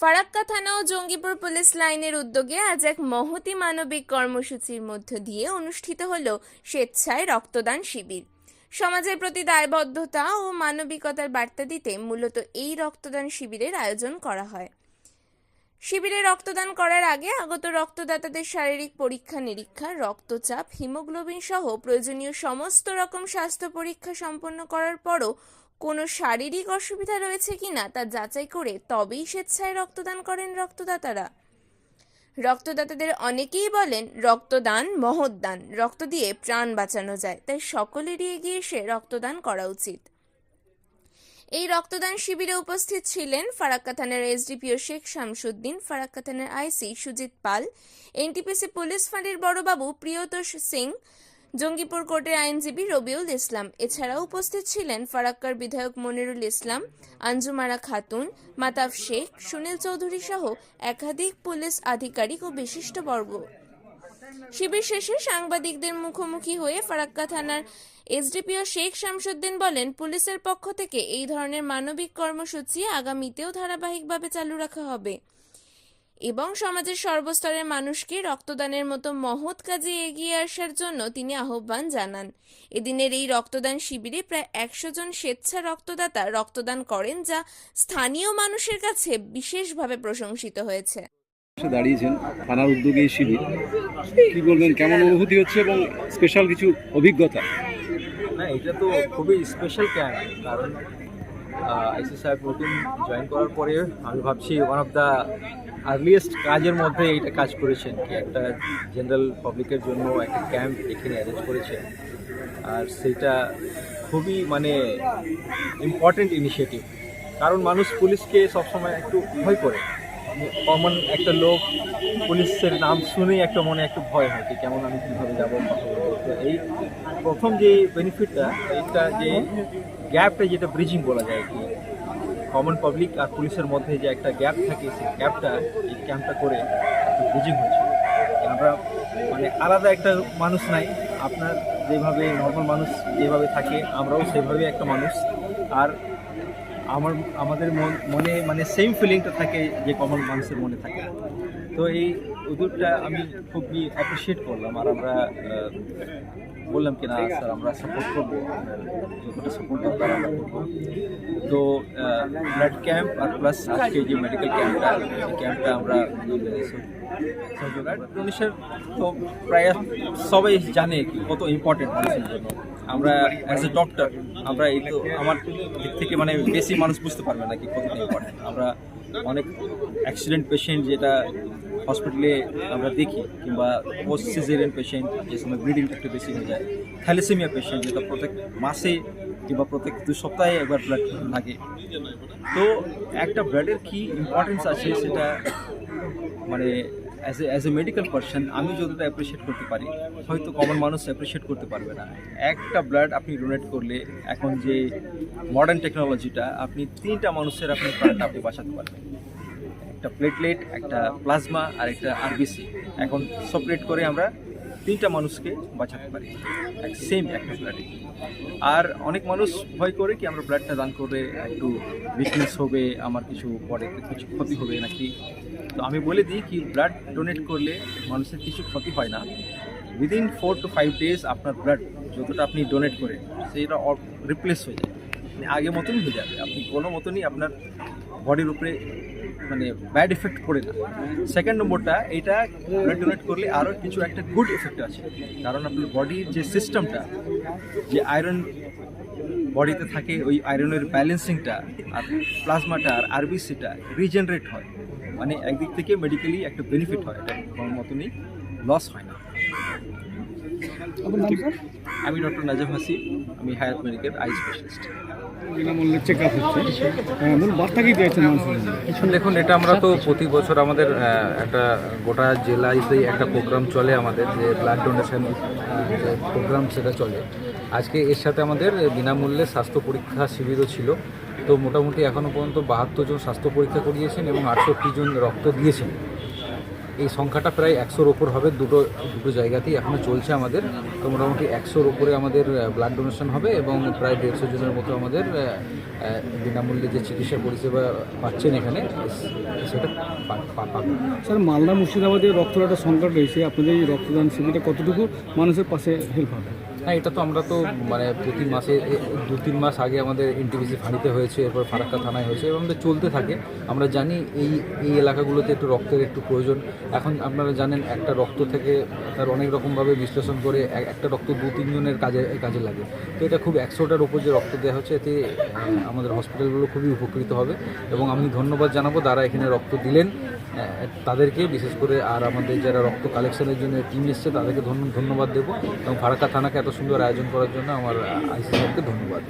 ফারাক্কা থানা ও জঙ্গিপুর পুলিশ লাইনের উদ্যোগে আজ এক মহতী মানবিক কর্মসূচির মধ্য দিয়ে অনুষ্ঠিত হলো স্বেচ্ছায় রক্তদান শিবির। সমাজের প্রতি দায়বদ্ধতা ও মানবিকতার বার্তা দিতে মূলত এই রক্তদান শিবিরের আয়োজন করা হয়। শিবিরে রক্তদান করার আগে আগত রক্তদাতাদের শারীরিক পরীক্ষা নিরীক্ষা, রক্তচাপ, হিমোগ্লোবিন সহ প্রয়োজনীয় সমস্ত রকম স্বাস্থ্য পরীক্ষা সম্পন্ন করার পরও কোনো শারীরিক অসুবিধা রয়েছে কিনা তা যাচাই করে তবেই স্বেচ্ছায় রক্তদান করেন রক্তদাতারা। রক্তদাতাদের অনেকেই বলেন, রক্তদান মহৎ দান, রক্ত দিয়ে প্রাণ বাঁচানো যায়, তাই সকলেরই এগিয়ে এসে রক্তদান করা উচিত। এই রক্তদান শিবিরে উপস্থিত ছিলেন ফারাক্কা থানার এসডিপিও শেখ শামসুদ্দিন, ফারাক্কা থানার আইসি সুজিত পাল, এনটিপিসি পুলিশ ফাঁড়ির বড়বাবু প্রিয়তোষ সিং, জঙ্গিপুর কোর্টের আইনজীবী রবিউল ইসলাম। এছাড়াও উপস্থিত ছিলেন ফারাক্কার বিধায়ক মনিরুল ইসলাম, আঞ্জুমারা খাতুন, মাতাব শেখ, সুনীল চৌধুরী সহ একাধিক পুলিশ আধিকারিক ও বিশিষ্টবর্গ। শিবির শেষে সাংবাদিকদের মুখোমুখি হয়ে ফারাক্কা থানার এসডিপিও শেখ শামসুদ্দিন বলেন, পুলিশের পক্ষ থেকে এই ধরনের মানবিক কর্মসূচি আগামীতেও ধারাবাহিকভাবে চালু রাখা হবে এবং সমাজের সর্বস্তরের মানুষকে রক্তদানের মতো মহৎ কাজে এগিয়ে আসার জন্য তিনি আহ্বান জানান। এদিনের এই রক্তদান শিবিরে প্রায় 100 জন স্বেচ্ছা রক্তদাতা রক্তদান করেন, যা স্থানীয় মানুষের কাছে বিশেষভাবে প্রশংসিত হয়েছে। দাঁড়িয়েছেন থানার উদ্যোগে এই শিবির, কি বলবেন, কেমন অনুভূতি হচ্ছে এবং স্পেশাল কিছু অভিজ্ঞতা? না, এটা তো খুবই স্পেশাল ক্যাম্প, কারণ আইসি সাহেব নতুন জয়েন করার পরে আমি ভাবছি ওয়ান অফ দ্য আর্লিয়েস্ট কাজের মধ্যে এইটা কাজ করেছেন, কি একটা জেনারেল পাবলিকের জন্য একটা ক্যাম্প এখানে অ্যারেঞ্জ করেছেন। আর সেটা খুবই ইম্পর্টেন্ট ইনিশিয়েটিভ, কারণ মানুষ পুলিশকে সবসময় একটু ভয় করে। কমন একটা লোক পুলিশের নাম শুনেই একটা মনে একটু ভয় হয়, কেমন আমি কীভাবে যাবো, তো এই প্রথম যে বেনিফিটটা, এইটা যে গ্যাপটা, যেটা ব্রিজিং বলা যায়, কি কমন পাবলিক আর পুলিশের মধ্যে যে একটা গ্যাপ থাকে, সেই গ্যাপটা এই ক্যাম্পটা করে ব্রিজিং হচ্ছে। আমরা আলাদা একটা মানুষ নাই, আপনার যেভাবে নর্মাল মানুষ যেভাবে থাকে, আমরাও সেভাবেই একটা মানুষ। আর আমাদের মনে সেম ফিলিংটা থাকে যে কমন মানুষের মনে থাকে। তো এই উদ্যোগটা আমি খুবই অ্যাপ্রিসিয়েট করলাম। আর আমরা বললাম কি না স্যার, আমরা সাপোর্ট করবো, যতটা সাপোর্ট দরকার আমরা করবো। তো ব্লাড ক্যাম্প আর প্লাস আজকে যে মেডিকেল ক্যাম্পটা, এই ক্যাম্পটা আমরা ডোনেশন তো প্রায় সবাই জানে কি কত ইম্পর্টেন্ট মানুষের জন্য। আমরা অ্যাজ এ ডক্টর, আমরা এই তো আমার দিক থেকে বেশি মানুষ বুঝতে পারবে না কি কতটা ইম্পর্টেন্ট। আমরা অনেক অ্যাক্সিডেন্ট পেশেন্ট যেটা হসপিটালে আমরা দেখি, কিংবা পোস্ট সিজারিয়ান পেশেন্ট যে সময় ব্লিডিংটা একটু বেশি হয়ে যায়, থ্যালাসেমিয়া পেশেন্ট যেটা প্রত্যেক মাসে কিংবা প্রত্যেক 2 সপ্তাহে একবার ব্লাড লাগে। তো একটা ব্লাডের কি ইম্পর্টেন্স আছে, সেটা অ্যাজ এ মেডিকেল পার্সন আমি যতটা অ্যাপ্রিসিয়েট করতে পারি, হয়তো কমন মানুষ অ্যাপ্রিসিয়েট করতে পারবে না। একটা ব্লাড আপনি ডোনেট করলে, এখন যে মডার্ন টেকনোলজিটা, আপনি 3টা মানুষের প্রাণটা আপনি বাঁচাতে পারবেন। একটা প্লেটলেট, একটা প্লাজমা আর একটা আরবিসি, এখন সেপারেট করে আমরা 3টা মানুষকে বাঁচাতে পারি সেম একটা ব্লাডে। আর অনেক মানুষ ভয় করে কি আমরা ব্লাডটা দান করলে একটু উইকনেস হবে, আমার কিছু পরে কিছু ক্ষতি হবে নাকি। তো আমি বলে দিই কি ব্লাড ডোনেট করলে মানুষের কিছু ক্ষতি হয় না। উইদিন 4 to 5 days আপনার ব্লাড যতটা আপনি ডোনেট করে সেইটা রিপ্লেস হয়ে যায়, আগে মতনই হয়ে যাবে। আপনি কোনো মতনই আপনার বডির উপরে ব্যাড এফেক্ট পড়ে না। সেকেন্ড নম্বরটা, এইটা ব্লাড ডোনেট করলে আরও কিছু একটা গুড এফেক্ট আছে, কারণ আপনার বডির যে সিস্টেমটা, যে আয়রন বডিতে থাকে, ওই আয়রনের ব্যালেন্সিংটা আর প্লাজমাটা আর আরবিসিটা রিজেনারেট হয়। একদিক থেকে মেডিকেলি একটা বেনিফিট হয়, এটা কোনো মতনই লস হয় না। আমি ডক্টর নাজেফ হাসিব, আমি হায়াত মেডিকেল আই স্পেশালিস্ট। বিনামূল্যে চেক আপ হচ্ছে, মূল বার্তা কি দিয়েছেন মানুষের? দেখুন, এটা আমরা তো প্রতি বছর আমাদের একটা গোটা জেলাতেই একটা প্রোগ্রাম চলে, আমাদের যে ব্লাড ডোনেশন যে প্রোগ্রাম সেটা চলে। আজকে এর সাথে আমাদের বিনামূল্যে স্বাস্থ্য পরীক্ষা শিবিরও ছিল। তো মোটামুটি এখনও পর্যন্ত 72 জন স্বাস্থ্য পরীক্ষা করিয়েছেন এবং 68 জন রক্ত দিয়েছেন। এই সংখ্যাটা প্রায় 100-র ওপর হবে। দুটো জায়গাতেই এখনও চলছে আমাদের। তো মোটামুটি 100-র ওপরে আমাদের ব্লাড ডোনেশন হবে এবং প্রায় 150 জনের মতো আমাদের বিনামূল্যে যে চিকিৎসা পরিষেবা পাচ্ছেন এখানে সেটা পাবেন। স্যার, মালদা মুর্শিদাবাদের রক্তদাতার সংকট রয়েছে, আপনাদের এই রক্তদান শিবিরটা কতটুকু মানুষের পাশে হেল্প হবে? হ্যাঁ, এটা তো আমরা তো মানে প্রতি মাসে 2-3 মাস আগে আমাদের এনটিপিসি ফাঁড়িতে হয়েছে, এরপর ফারাক্কা থানায় হয়েছে এবং আমাদের চলতে থাকে। আমরা জানি এই এলাকাগুলোতে একটু রক্তের একটু প্রয়োজন। এখন আপনারা জানেন একটা রক্ত থেকে তার অনেক রকমভাবে বিশ্লেষণ করে একটা রক্ত 2-3 জনের কাজে লাগে। তো এটা খুব 100টার ওপর যে রক্ত দেওয়া হচ্ছে, এতে আমাদের হসপিটালগুলো খুবই উপকৃত হবে এবং আমি ধন্যবাদ জানাবো যারা এখানে রক্ত দিলেন তাদেরকে, বিশেষ করে আর আমাদের যারা রক্ত কালেকশনের জন্য টিম এসছে তাদেরকে ধন্যবাদ দেবো এবং ফারাক্কা থানাকে এত সুন্দর আয়োজন করার জন্য আমার আইসি সাহেবকে ধন্যবাদ।